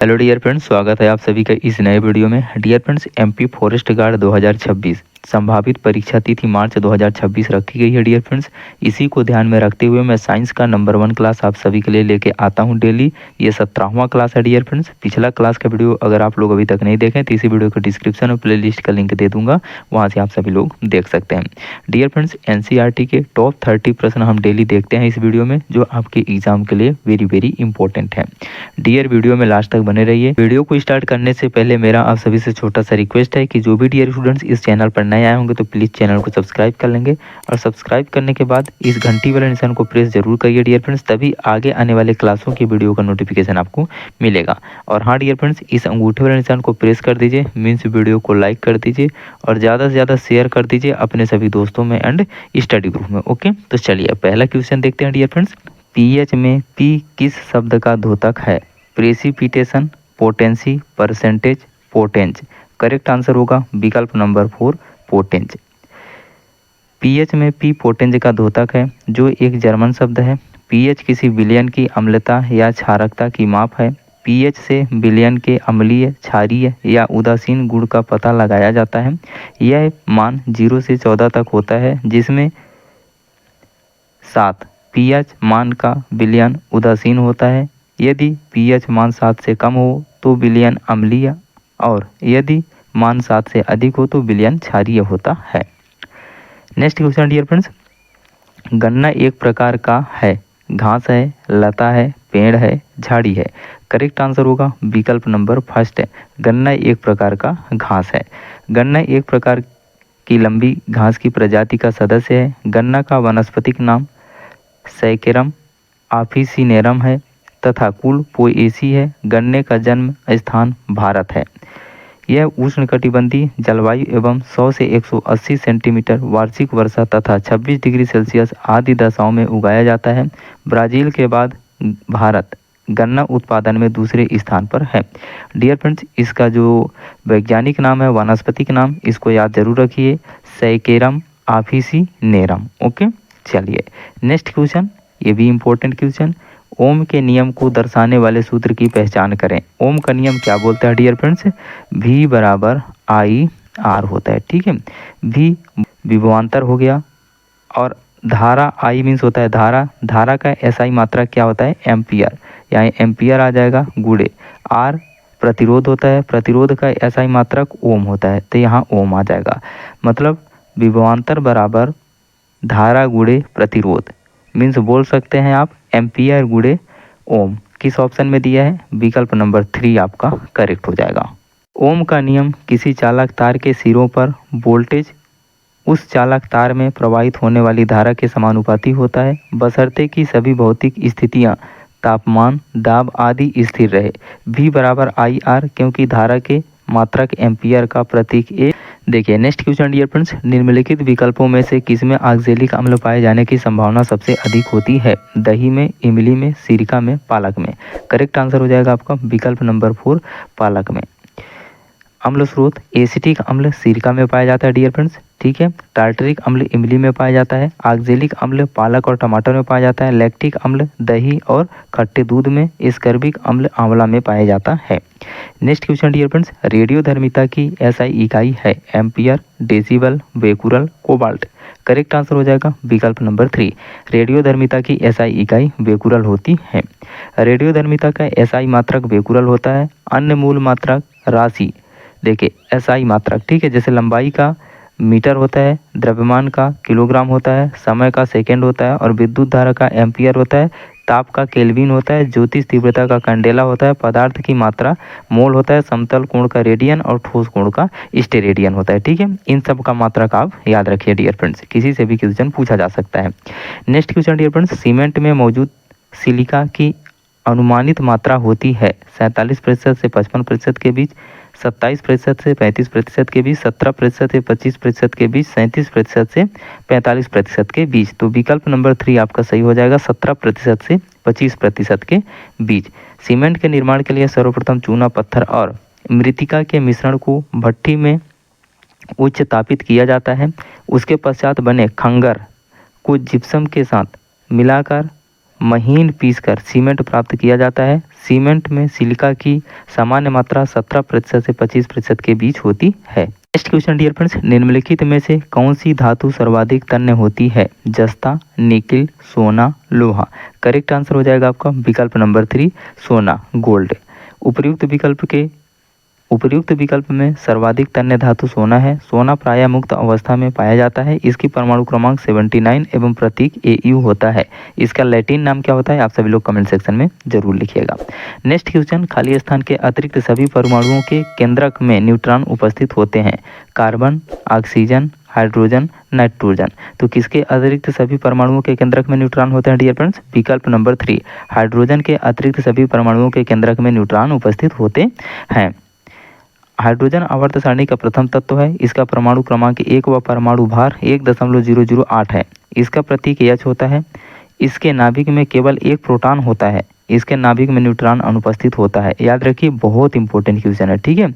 Hello dear friends, स्वागत है आप सभी का इस नए वीडियो में। Dear friends, MP forest guard 2026 संभावित परीक्षा तिथि मार्च 2026 रखी गई है। डियर फ्रेंड्स, इसी को ध्यान में रखते हुए मैं साइंस का नंबर 1 क्लास आप सभी के लिए लेके आता हूं डेली। ये 17वां क्लास है। डियर फ्रेंड्स, पिछला क्लास का वीडियो अगर आप लोग अभी तक नहीं देखें तो इसी वीडियो को डिस्क्रिप्शन और प्लेलिस्ट का लिंक दे दूंगा, वहाँ से आप सभी लोग देख सकते हैं। डियर फ्रेंड्स, एनसीईआरटी के टॉप 30 प्रश्न हम डेली देखते हैं इस वीडियो में, जो आपके एग्जाम के लिए वेरी वेरी इंपॉर्टेंट है। डियर, वीडियो में लास्ट तक बने रहिए। वीडियो को स्टार्ट करने से पहले मेरा आप सभी से छोटा सा रिक्वेस्ट है कि जो भी डियर स्टूडेंट्स इस चैनल पर नए आए होंगे तो प्लीज़ चैनल को सब्सक्राइब कर लेंगे, और सब्सक्राइब करने के बाद इस घंटी वाले निशान को प्रेस जरूर करिए डियर फ्रेंड्स, तभी आगे आने वाले क्लासों की वीडियो का नोटिफिकेशन आपको मिलेगा। और हाँ डियर फ्रेंड्स, इस अंगूठे वाले निशान को प्रेस कर दीजिए, मीन्स वीडियो को लाइक कर दीजिए और ज़्यादा से ज़्यादा शेयर कर दीजिए अपने सभी दोस्तों में एंड स्टडी ग्रुप में। ओके, तो चलिए पहला क्वेश्चन देखते हैं डियर फ्रेंड्स। पीएच में पी किस शब्द का द्योतक है? Precipitation, potency, percentage, potenz. Correct answer होगा विकल्प नंबर 4, पोटेंज। पीएच में पी पोटेंज का द्योतक है, जो एक जर्मन शब्द है। पीएच किसी विलयन की अम्लता या क्षारकता की माप है। पीएच से विलयन के अम्लीय, क्षारीय या उदासीन गुण का पता लगाया जाता है। यह मान 0 से 14 तक होता है, जिसमें 7 पीएच मान का विलयन उदासीन होता है। यदि पीएच मान 7 से कम हो तो विलयन अम्लीय, और यदि मान 7 से अधिक हो तो विलयन क्षारीय होता है। नेक्स्ट क्वेश्चन डियर फ्रेंड्स, गन्ना एक प्रकार का है, घास है, लता है, पेड़ है, झाड़ी है। करेक्ट आंसर होगा विकल्प नंबर फर्स्ट है, गन्ना एक प्रकार का घास है। गन्ना एक प्रकार की लंबी घास की प्रजाति का सदस्य है। गन्ना का वानस्पतिक नाम सैकेरम ऑफिसिनेरम है तथा कुल पोएसी है। गन्ने का जन्म स्थान भारत है। यह उष्णकटिबंधीय जलवायु एवं 100 से 180 सेंटीमीटर वार्षिक वर्षा तथा 26 डिग्री सेल्सियस आदि दशाओं में उगाया जाता है। ब्राजील के बाद भारत गन्ना उत्पादन में दूसरे स्थान पर है। डियर फ्रेंड्स, इसका जो वैज्ञानिक नाम है, वानस्पतिक नाम, इसको याद जरूर रखिए, सैकेरम ऑफिसिनेरम। ओके, चलिए नेक्स्ट क्वेश्चन, ये भी इंपॉर्टेंट क्वेश्चन। ओम के नियम को दर्शाने वाले सूत्र की पहचान करें। ओम का नियम क्या बोलता है डियर फ्रेंड्स? V बराबर आई आर होता है। ठीक है, V विभवांतर हो गया, और धारा I मीन्स होता है धारा। धारा का SI मात्रा क्या होता है? एम्पियर, यानी एम्पियर आ जाएगा, गुणे R प्रतिरोध होता है। प्रतिरोध का SI मात्रक ओम होता है, तो यहाँ ओम आ जाएगा। मतलब विभवांतर बराबर धारा गुणे प्रतिरोध, मीन्स बोल सकते हैं आप एम्पियर गुणे ओम। किस ऑप्शन में दिया है? विकल्प नंबर 3 आपका करेक्ट हो जाएगा। ओम का नियम किसी चालक तार के सिरों पर वोल्टेज उस चालक तार में प्रवाहित होने वाली धारा के समानुपाती होता है, बशर्ते कि सभी भौतिक स्थितियां, तापमान, दाब आदि स्थिर रहे। V बराबर आई आर, क्योंकि धारा के मात्रक एम्पियर का प्रतीक ए। देखिए नेक्स्ट क्वेश्चन डियर फ्रेंड्स, निम्नलिखित विकल्पों में से किसमें ऑक्जेलिक अम्ल पाए जाने की संभावना सबसे अधिक होती है? दही में, इमली में, सिरका में, पालक में। करेक्ट आंसर हो जाएगा आपका विकल्प नंबर 4, पालक में। अम्ल स्रोत एसिटिक अम्ल सिरका में पाया जाता है डियर फ्रेंड्स। ठीक है, टार्टरिक अम्ल इमली में पाया जाता है। ऑक्जेलिक अम्ल पालक और टमाटर में पाया जाता है। लैक्टिक अम्ल दही और खट्टे दूध में। स्कर्बिक अम्ल आंवला में पाया जाता है। नेक्स्ट क्वेश्चन डियर फ्रेंड्स, रेडियोधर्मिता की SI इकाई है ampere, decibel, Becquerel, cobalt. Correct answer हो जाएगा विकल्प नंबर 3, रेडियोधर्मिता की SI इकाई बेकुरल होती है। रेडियोधर्मिता का SI मात्रक बेकुरल होता है। अन्य मूल मात्रक राशि, देखिए SI मात्रक, ठीक है, जैसे लंबाई का मीटर होता है, द्रव्यमान का किलोग्राम होता है, समय का सेकंड होता है, और विद्युत धारा का एम्पियर होता है, ताप का केल्विन होता है, ज्योतिष तीव्रता का कैंडेला होता है, पदार्थ की मात्रा मोल होता है, समतल कोण का रेडियन और ठोस कोण का स्टेरेडियन होता है। ठीक है, इन सब का मात्रक आप याद रखिए डियर फ्रेंड्स, किसी से भी क्वेश्चन पूछा जा सकता है। Next question dear friends, cement में मौजूद सिलिका की अनुमानित मात्रा होती है 47% से 55% के बीच, 27% से 35% के बीच, 17% से 25% के बीच, 37% से 45% के बीच। तो विकल्प नंबर 3 आपका सही हो जाएगा, 17% से 25% के बीच। सीमेंट के निर्माण के लिए सर्वप्रथम चूना पत्थर और मृतिका के मिश्रण को भट्टी में उच्च तापित किया जाता है। उसके पश्चात बने खंगर को जिप्सम के साथ मिलाकर महीन पीसकर सीमेंट प्राप्त किया जाता है। सीमेंट में सिलिका की सामान्य मात्रा 17% से 25% के बीच होती है। नेक्स्ट क्वेश्चन डियर फ्रेंड्स, निम्नलिखित में से कौन सी धातु सर्वाधिक तन्य होती है? जस्ता, निकिल, सोना, लोहा। करेक्ट आंसर हो जाएगा आपका विकल्प नंबर 3 सोना, गोल्ड। उपर्युक्त विकल्प में सर्वाधिक तन्य धातु सोना है। सोना प्रायः मुक्त अवस्था में पाया जाता है। इसकी परमाणु क्रमांक 79 एवं प्रतीक Au होता है। इसका लैटिन नाम क्या होता है? आप सभी लोग कमेंट सेक्शन में जरूर लिखिएगा। नेक्स्ट क्वेश्चन, खाली स्थान के अतिरिक्त सभी परमाणुओं के केंद्रक में न्यूट्रॉन उपस्थित होते हैं। Carbon, oxygen, hydrogen, nitrogen. तो किसके अतिरिक्त सभी परमाणुओं के केंद्रक में न्यूट्रॉन होते हैं डियर फ्रेंड्स? विकल्प नंबर 3 हाइड्रोजन के अतिरिक्त सभी परमाणुओं के केंद्रक में न्यूट्रॉन उपस्थित होते हैं। हाइड्रोजन आवर्त सारणी का प्रथम तत्व है। इसका परमाणु क्रमांक 1 व परमाणु भार 1.008 है। इसका प्रतीक H होता है। इसके नाभिक में केवल एक प्रोटॉन होता है। इसके नाभिक में न्यूट्रॉन अनुपस्थित होता है। याद रखिए, बहुत इंपॉर्टेंट क्वेश्चन है, ठीक है।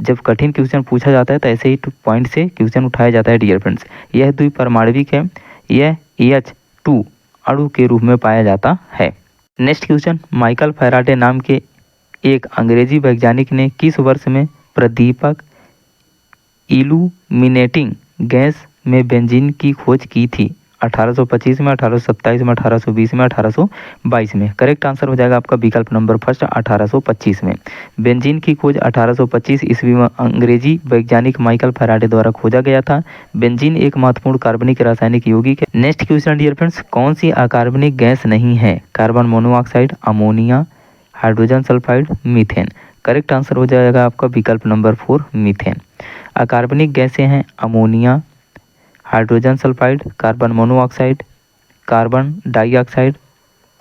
जब कठिन क्वेश्चन पूछा जाता है तो ऐसे ही पॉइंट से क्वेश्चन उठाया जाता है डियर फ्रेंड्स। यह द्विपरमाणविक है। यह H2 अणु के रूप में पाया जाता है। नेक्स्ट क्वेश्चन, माइकल फैराडे नाम के एक अंग्रेजी वैज्ञानिक ने किस वर्ष में प्रदीपक इल्यूमिनेटिंग गैस में बेंजीन की खोज की थी? 1825 में, 1827 में, 1820 में, 1822 में। करेक्ट आंसर हो जाएगा आपका विकल्प नंबर फर्स्ट 1825 में। बेंजीन की खोज 1825 ईस्वी में अंग्रेजी वैज्ञानिक माइकल फैराडे द्वारा खोजा गया था। बेंजीन एक महत्वपूर्ण कार्बनिक रासायनिक यौगिक है। नेक्स्ट क्वेश्चन डियर फ्रेंड्स, कौन सी अकार्बनिक गैस नहीं है? Carbon monoxide, ammonia, hydrogen sulphide, methane. Correct answer हो जाएगा आपका विकल्प नंबर 4 मीथेन। अकार्बनिक गैसें हैं ammonia, hydrogen sulphide, carbon monoxide, carbon dioxide,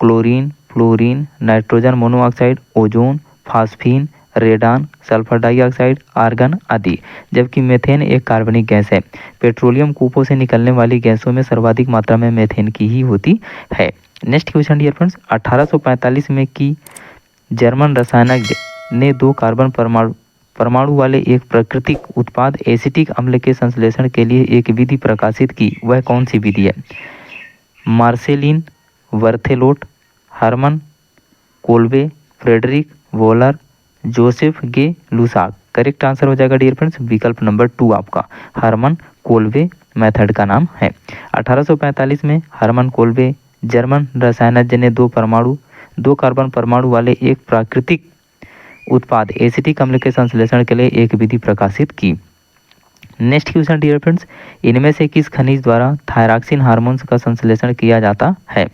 chlorine, fluorine, nitrogen monoxide, ozone, phosphine, radon, sulphur dioxide, argon आदि। जबकि मीथेन एक कार्बनिक गैस है। पेट्रोलियम कूपों से निकलने वाली गैसों में सर्वाधिक मात्रा में मीथेन की ही होती है। नेक्स्ट क्वेश्चन डियर फ्रेंड्स, 1845 में की जर्मन रसायनज्ञ ने 2 कार्बन परमाणु वाले एक प्राकृतिक उत्पाद एसिटिक अम्ल के संश्लेषण के लिए एक विधि प्रकाशित की। वह कौन सी विधि है? Marcellin Berthelot, Hermann Kolbe, Friedrich Wöhler, Joseph Gay Lussac. Correct answer हो जाएगा डियर फ्रेंड्स विकल्प नंबर 2 आपका हर्मन कोल्बे मेथड का नाम है। 1845 में हर्मन कोल्बे जर्मन रसायनज्ञ ने 2 कार्बन परमाणु वाले एक प्राकृतिक उत्पाद एसिटिक अम्ल के संश्लेषण के लिए एक विधि प्रकाशित की। नेक्स्ट क्वेश्चन डियर फ्रेंड्स, इनमें से किस खनिज द्वारा थायरॉक्सिन हार्मोन्स का संश्लेषण किया जाता है?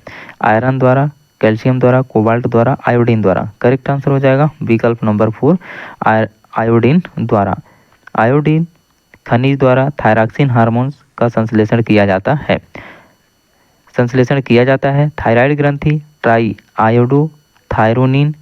आयरन द्वारा, कैल्शियम द्वारा, कोबाल्ट द्वारा, आयोडीन द्वारा। करेक्ट आंसर हो जाएगा विकल्प नंबर 4 आयोडीन द्वारा। आयोडीन खनिज द्वारा थायरॉक्सिन हार्मोन्स का संश्लेषण किया जाता है। थायराइड ग्रंथि ट्राई आयोडो थायरोनिन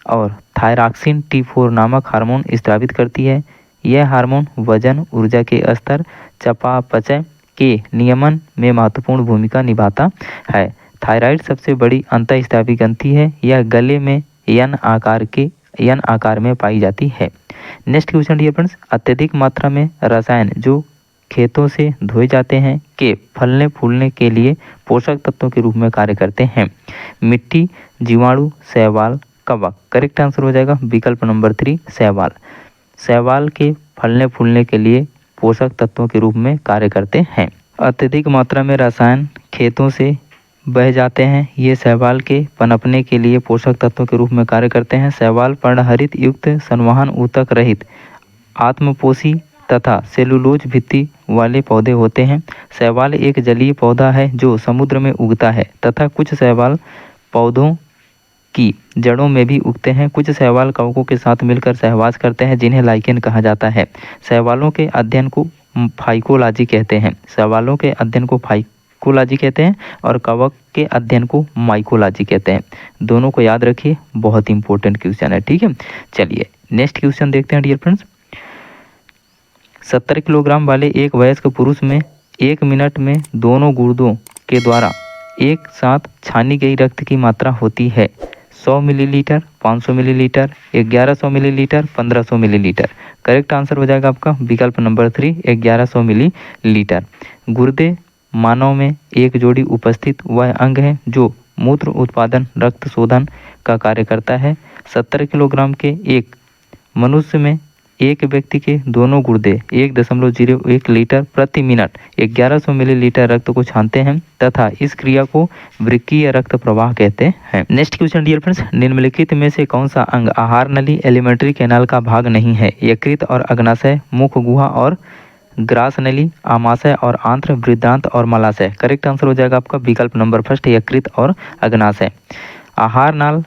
और थायरॉक्सिन T4 नामक हार्मोन स्रावित करती है। यह हार्मोन वजन, ऊर्जा के स्तर, चयापचय के नियमन में महत्वपूर्ण भूमिका निभाता है। थायराइड सबसे बड़ी अंतःस्रावी ग्रंथि है। यह गले में यन आकार में पाई जाती है। नेक्स्ट क्वेश्चन डियर फ्रेंड्स, अत्यधिक मात्रा में रसायन जो खेतों से धोए जाते हैं के फलने फूलने के लिए पोषक तत्वों के रूप में कार्य करते हैं। मिट्टी, जीवाणु, शैवाल, कवक। करेक्ट आंसर हो जाएगा विकल्प नंबर 3 शैवाल। शैवाल के फलने फूलने के लिए पोषक तत्वों के रूप में कार्य करते हैं। अत्यधिक मात्रा में रसायन खेतों से बह जाते हैं। ये शैवाल के पनपने के लिए पोषक तत्वों के रूप में कार्य करते हैं। शैवाल पर्णहरित युक्त संवहन ऊतक रहित आत्मपोषी तथा सेलुलोज भित्ति वाले पौधे होते हैं। शैवाल एक जलीय पौधा है जो समुद्र में उगता है तथा कुछ शैवाल पौधों की जड़ों में भी उगते हैं। कुछ शैवाल कवकों के साथ मिलकर सहवास करते हैं जिन्हें लाइकेन कहा जाता है। शैवालों के अध्ययन को फाइकोलॉजी कहते हैं। शैवालों के अध्ययन को फाइकोलॉजी कहते हैं और कवक के अध्ययन को माइकोलॉजी कहते हैं। दोनों को याद रखिए, बहुत इंपॉर्टेंट क्वेश्चन है, ठीक है। चलिए नेक्स्ट क्वेश्चन देखते हैं डियर फ्रेंड्स। 70 किलोग्राम वाले एक वयस्क पुरुष में 1 मिनट में दोनों गुर्दों के द्वारा एक साथ छानी गई रक्त की मात्रा होती है 100 millilitre, 500 millilitre, 1100 millilitre, 1500 millilitre. Correct answer हो जाएगा आपका विकल्प नंबर 3 1100 मिलीलीटर। गुर्दे मानव में एक जोड़ी उपस्थित वह अंग है जो मूत्र उत्पादन रक्त शोधन का कार्य करता है। 70 किलोग्राम के एक मनुष्य में एक व्यक्ति के दोनों गुर्दे 1.01 लीटर प्रति मिनट 1100 मिलीलीटर रक्त को छानते हैं तथा इस क्रिया को वृक्कीय रक्त प्रवाह कहते हैं। नेक्स्ट क्वेश्चन डियर फ्रेंड्स, निम्नलिखित में से कौन सा अंग आहार नली एलिमेंट्री कैनाल का भाग नहीं है? यकृत और अग्नाशय, मुख गुहा और ग्रास नली, आमाशय और आंत्र, वृद्धांत और मलाशय। करेक्ट आंसर हो जाएगा आपका विकल्प नंबर फर्स्ट, यकृत और अग्नाशय। आहार नाल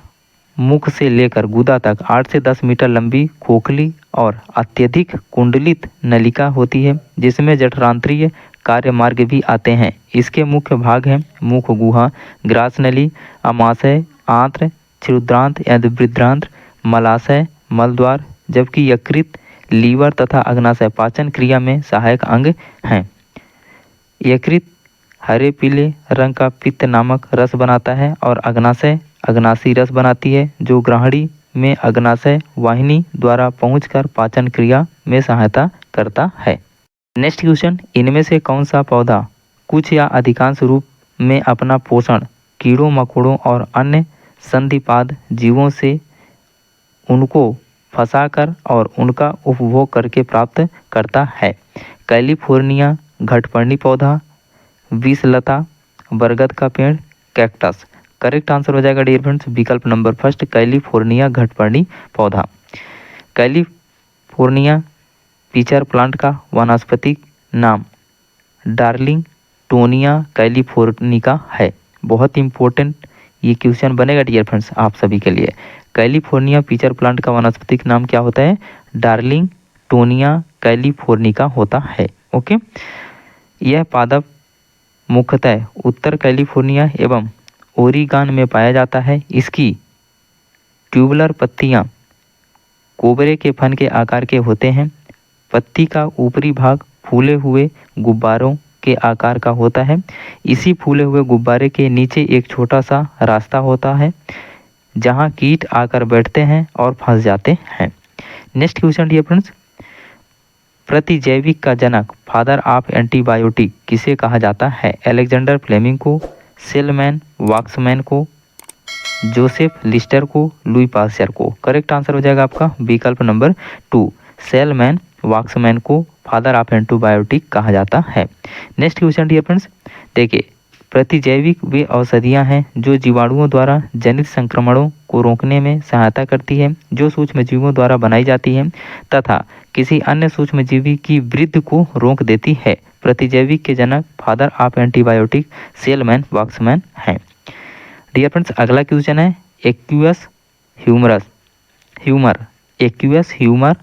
मुख से लेकर गुदा तक 8 से 10 मीटर लंबी खोखली और अत्यधिक कुंडलित नलिका होती है जिसमें जठरांत्रीय कार्य मार्ग भी आते हैं। इसके मुख्य भाग हैं मुख गुहा, ग्रास नली, आमाशय, आंत्र, क्षुद्रांत या वृद्धांत्र, मलाशय, मलद्वार, जबकि यकृत, लीवर तथा अग्नाशय पाचन क्रिया में सहायक अंग हैं। यकृत हरे पीले रंग का पित्त नामक रस बनाता है और अग्नाशय अग्नाशी रस बनाती है जो ग्राहड़ी में अग्नाशय वाहिनी द्वारा पहुंचकर पाचन क्रिया में सहायता करता है। नेक्स्ट क्वेश्चन, इनमें से कौन सा पौधा कुछ या अधिकांश रूप में अपना पोषण कीड़ों मकोड़ों और अन्य संधिपाद जीवों से उनको फंसाकर और उनका उपभोग करके प्राप्त करता है? कैलिफोर्निया घटपर्णी पौधा, विषलता, बरगद का पेड़, कैक्टस। करेक्ट आंसर हो जाएगा डियर फ्रेंड्स विकल्प नंबर फर्स्ट, कैलिफोर्निया घटपर्णी पौधा। कैलिफोर्निया पीचर प्लांट का वानस्पतिक नाम डार्लिंगटोनिया कैलिफोर्निका है। बहुत इंपॉर्टेंट ये क्वेश्चन बनेगा डियर फ्रेंड्स आप सभी के लिए। कैलिफोर्निया पीचर प्लांट का वानस्पतिक नाम क्या होता है? डार्लिंगटोनिया कैलिफोर्निका होता है। ओके, यह पादप मुख्यतः उत्तर कैलिफोर्निया एवं ओरिगान में पाया जाता है। इसकी ट्यूबुलर पत्तियां कोबरे के फन के आकार के होते हैं। पत्ती का ऊपरी भाग फूले हुए गुब्बारों के आकार का होता है। इसी फूले हुए गुब्बारे के नीचे एक छोटा सा रास्ता होता है जहां कीट आकर बैठते हैं और फंस जाते हैं। नेक्स्ट क्वेश्चन डियर फ्रेंड्स, प्रतिजैविक का जनक फादर ऑफ एंटीबायोटिक किसे कहा जाता है? अलेक्जेंडर फ्लेमिंग को, सेलमैन वाक्समैन को, जोसेफ लिस्टर को, लुई पास्चर को। करेक्ट आंसर हो जाएगा आपका विकल्प नंबर 2, सेलमैन वाक्समैन को फादर ऑफ एंटीबायोटिक कहा जाता है। नेक्स्ट क्वेश्चन डियर फ्रेंड्स, देखिए प्रतिजैविक वे औषधियां हैं जो जीवाणुओं द्वारा जनित संक्रमणों को रोकने में सहायता करती है, जो सूक्ष्मजीवों द्वारा बनाई जाती है तथा किसी अन्य सूक्ष्मजीवी की वृद्धि को रोक देती है। प्रतिजैविक के जनक father of antibiotic salesman Waksman हैं। डियर फ्रेंड्स, अगला क्वेश्चन है एक्वियस ह्यूमर। एक्वियस ह्यूमर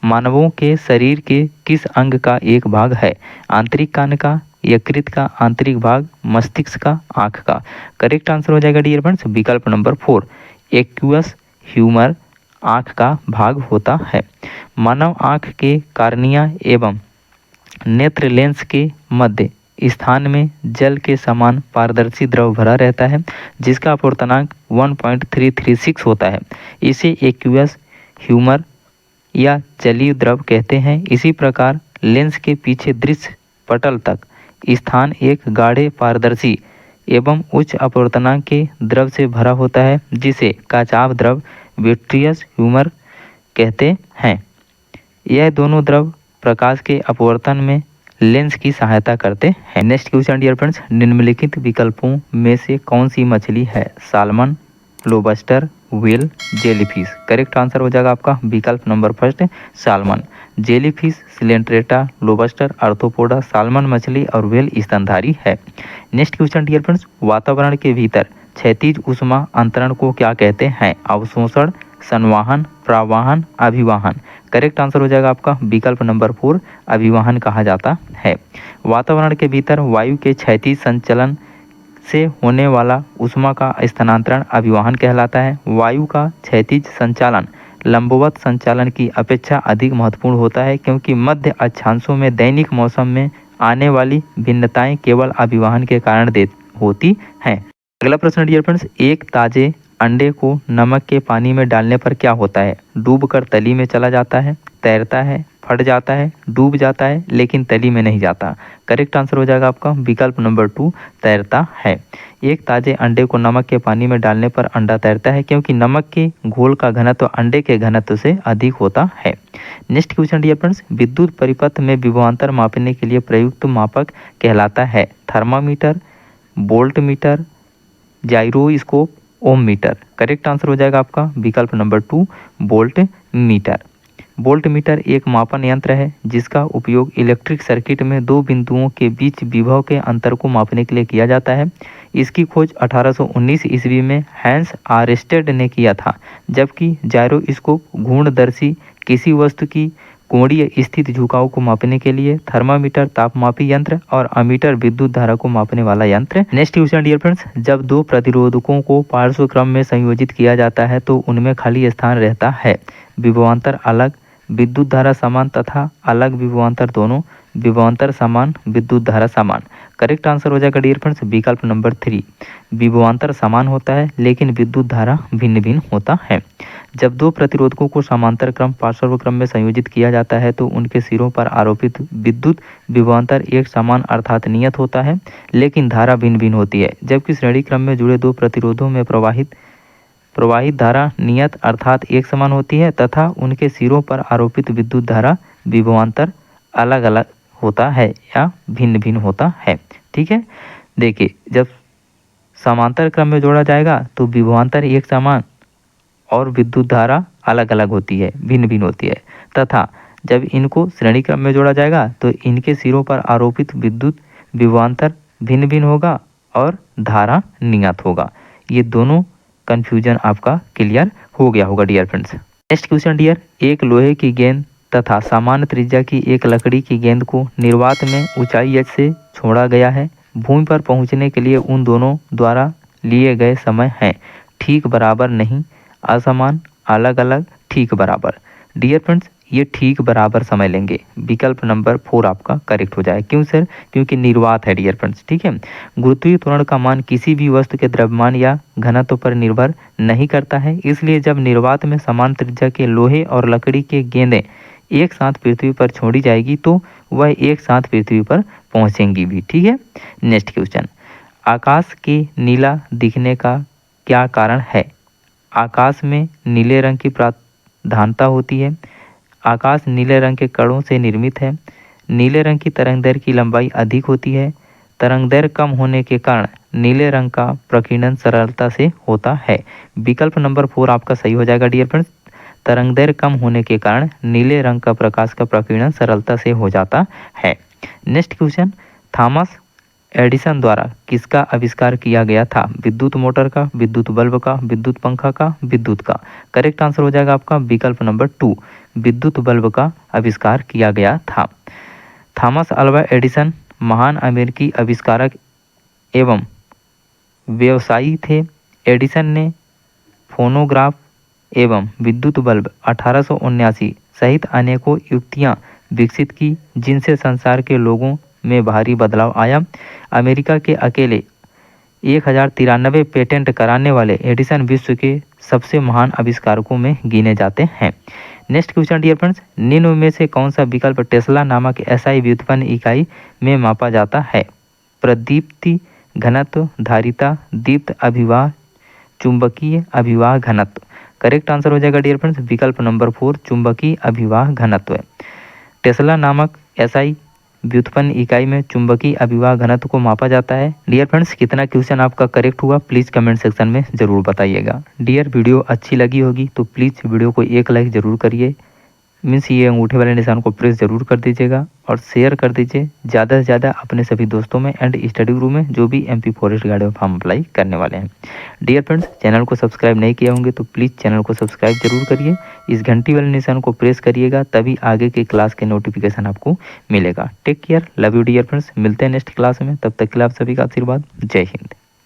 मानवों के शरीर के किस अंग का एक भाग है? आंतरिक कान का, यकृत का आंतरिक भाग, मस्तिष्क का, आंख का। करेक्ट आंसर हो जाएगा डियर फ्रेंड्स विकल्प नंबर 4, एक्वियस ह्यूमर आंख का भाग होता है। मानव आंख के कार्निया एवं नेत्र लेंस के मध्य स्थान में जल के समान पारदर्शी द्रव भरा रहता है जिसका अपवर्तनांक 1.336 होता है। इसे एक्वियस ह्यूमर या जलीय द्रव कहते हैं। इसी प्रकार लेंस के पीछे दृश्य पटल तक स्थान एक गाढ़े पारदर्शी एवं उच्च अपवर्तनांक के द्रव से भरा होता है जिसे काचाभ द्रव विट्रियस ह्यूमर कहते हैं। यह दोनों द्रव प्रकाश के अपवर्तन में लेंस की सहायता करते हैं। नेक्स्ट क्वेश्चन डियर फ्रेंड्स, निम्नलिखित विकल्पों में से कौन सी मछली है? Salmon, lobster, whale, jellyfish. Correct answer हो जाएगा आपका विकल्प number first, salmon. Jellyfish, Coelenterata, lobster, arthropoda, salmon मछली और व्हेल स्तनधारी है। नेक्स्ट क्वेश्चन डियर फ्रेंड्स, वातावरण के भीतर क्षैतिज ऊष्मा अंतरण को क्या कहते हैं? अवशोषण, संवाहन, प्रवाहन, अभिवाहन। करेक्ट आंसर हो जाएगा आपका विकल्प नंबर 4, अभिवाहन कहा जाता है। वातावरण के भीतर वायु के क्षैतिज संचलन से होने वाला ऊष्मा का स्थानांतरण अभिवाहन कहलाता है। वायु का क्षैतिज संचालन लंबवत संचालन की अपेक्षा अधिक महत्वपूर्ण होता है क्योंकि मध्य अक्षांशों में दैनिक मौसम में आने वाली भिन्नताएं केवल अभिवाहन के कारण होती हैं। अगला प्रश्न डियर फ्रेंड्स, एक ताजे अंडे को नमक के पानी में डालने पर क्या होता है? डूबकर तली में चला जाता है, तैरता है, फट जाता है, डूब जाता है, लेकिन तली में नहीं जाता। करेक्ट आंसर हो जाएगा आपका विकल्प नंबर 2 तैरता है। एक ताजे अंडे को नमक के पानी में डालने पर अंडा तैरता है क्योंकि नमक के घोल का घनत्व अंडे के घनत्व से अधिक होता है। नेक्स्ट क्वेश्चन डियर फ्रेंड्स, विद्युत परिपथ में विभवांतर मापने के लिए प्रयुक्त मापक कहलाता है थर्मामीटर, वोल्ट मीटर, जाइरोस्कोप, ओम मीटर। करेक्ट आंसर हो जाएगा आपका विकल्प number 2 volt meter. Volt meter एक मापन यंत्र है जिसका उपयोग इलेक्ट्रिक सर्किट में दो बिंदुओं के बीच विभव के अंतर को मापने के लिए किया जाता है। इसकी खोज 1819 ईस्वी में हैंस आर्स्टेड ने किया था, जबकि जाइरोस्कोप घूर्णदर्शी किसी वस्तु की कोणीय स्थिति झुकाव को मापने के लिए, थर्मामीटर तापमापी यंत्र और अमीटर विद्युत धारा को मापने वाला यंत्र। नेक्स्ट क्वेश्चन डियर फ्रेंड्स, जब दो प्रतिरोधकों को पार्श्व क्रम में संयोजित किया जाता है तो उनमें खाली स्थान रहता है। विभवांतर अलग, विद्युत धारा समान तथा अलग विभवांतर दोनों, विभवांतर समान, विद्युत धारा समान। करेक्ट आंसर हो जाएगा डियर फ्रेंड्स विकल्प नंबर 3। विभवांतर समान होता है लेकिन विद्युत धारा भिन्न भिन्न होता है। जब दो प्रतिरोधकों को समांतर क्रम पार्श्व क्रम में संयोजित किया जाता है तो उनके सिरों पर आरोपित विद्युत विभवांतर एक समान अर्थात नियत होता है, लेकिन धारा भिन्न भिन्न होती है। जबकि श्रेणी क्रम में जुड़े दो प्रतिरोधों में प्रवाहित धारा नियत अर्थात एक समान होती है तथा उनके सिरों पर आरोपित विद्युत धारा विभवांतर अलग अलग होता है या भिन्न भिन्न होता है। ठीक है, देखिए जब समांतर क्रम में जोड़ा जाएगा तो विभवांतर एक समान और विद्युत धारा अलग अलग होती है, भिन्न भिन्न होती है, तथा जब इनको श्रेणी क्रम में जोड़ा जाएगा तो इनके सिरों पर आरोपित विद्युत विभवांतर भिन्न भिन्न होगा और धारा नियत होगा। ये दोनों कंफ्यूजन आपका क्लियर हो गया होगा dear friends. Next question dear, एक लोहे की गेंद तथा सामान्य त्रिज्या की एक लकड़ी की गेंद को निर्वात में ऊंचाई h से छोड़ा गया है। भूमि पर पहुंचने के लिए उन दोनों द्वारा लिए गए समय हैं ठीक बराबर नहीं, असमान, अलग अलग, ठीक बराबर। डियर फ्रेंड्स ये ठीक बराबर समय लेंगे, विकल्प नंबर 4 आपका करेक्ट हो जाए। क्यों सर? क्योंकि निर्वात है डियर फ्रेंड्स। ठीक है, गुरुत्वीय त्वरण का मान किसी भी वस्तु के द्रव्यमान या घनत्व पर निर्भर नहीं करता है, इसलिए जब निर्वात में समान त्रिज्या के लोहे और लकड़ी के गेंदें एक साथ पृथ्वी पर छोड़ी जाएगी तो वह एक साथ पृथ्वी पर पहुंचेंगी भी। ठीक है, नेक्स्ट क्वेश्चन, आकाश के नीला दिखने का क्या कारण है? आकाश में नीले रंग की प्रधानता होती है। आकाश नीले रंग के कणों से निर्मित है। नीले रंग की तरंगदैर्घ्य की लंबाई अधिक होती है। तरंगदैर्घ्य कम होने के कारण नीले रंग का प्रकीर्णन सरलता से होता है। विकल्प नंबर 4 आपका सही हो जाएगा डियर फ्रेंड्स। तरंगदैर्घ्य कम होने के कारण नीले रंग का प्रकाश का प्रकीर्णन सरलता से हो जाता है। नेक्स्ट क्वेश्चन, थॉमस एडिसन द्वारा किसका आविष्कार किया गया था? विद्युत मोटर का, विद्युत बल्ब का, विद्युत पंखा का, विद्युत का। करेक्ट आंसर हो जाएगा आपका विकल्प नंबर 2, विद्युत बल्ब का आविष्कार किया गया था। थॉमस अल्वा एडिसन महान अमेरिकी आविष्कारक एवं व्यवसायी थे। एडिसन ने फोनोग्राफ एवं विद्युत बल्ब 1879 सहित अनेकों युक्तियां विकसित की जिनसे संसार के लोगों में भारी बदलाव आया। अमेरिका के अकेले 1093 पेटेंट कराने वाले एडिसन विश्व के सबसे महान आविष्कारकों में गिने जाते हैं। नेक्स्ट क्वेश्चन डियर फ्रेंड्स, निम्न में से कौन सा विकल्प टेस्ला नामक एसआई व्युत्पन्न इकाई में मापा जाता है? प्रदीप्ति घनत्व, धारिता, दीप्त अभिवाह, चुंबकीय अभिवाह घनत्व। करेक्ट आंसर हो जाएगा डियर फ्रेंड्स विकल्प नंबर 4, चुंबकीय अभिवाह घनत्व। टेस्ला नामक एसआई व्युत्पन्न इकाई में चुंबकीय अभिवाह घनत्व को मापा जाता है। डियर फ्रेंड्स कितना क्वेश्चन आपका करेक्ट हुआ प्लीज़ कमेंट सेक्शन में ज़रूर बताइएगा। डियर वीडियो अच्छी लगी होगी तो प्लीज़ वीडियो को एक लाइक ज़रूर करिए, मीन्स ये अंगूठे वाले निशान को प्रेस जरूर कर दीजिएगा और शेयर कर दीजिए ज़्यादा से ज़्यादा अपने सभी दोस्तों में एंड स्टडी ग्रुप में जो भी MP फॉरेस्ट गार्ड में फॉर्म अप्लाई करने वाले हैं। डियर फ्रेंड्स चैनल को सब्सक्राइब नहीं किया होंगे तो प्लीज़ चैनल को सब्सक्राइब जरूर करिए, इस घंटी वाले निशान को प्रेस करिएगा तभी आगे के क्लास के नोटिफिकेशन आपको मिलेगा। Take care, love you dear friends, मिलते हैं नेक्स्ट क्लास में, तब तक के लिए आप सभी का आशीर्वाद। जय हिंद।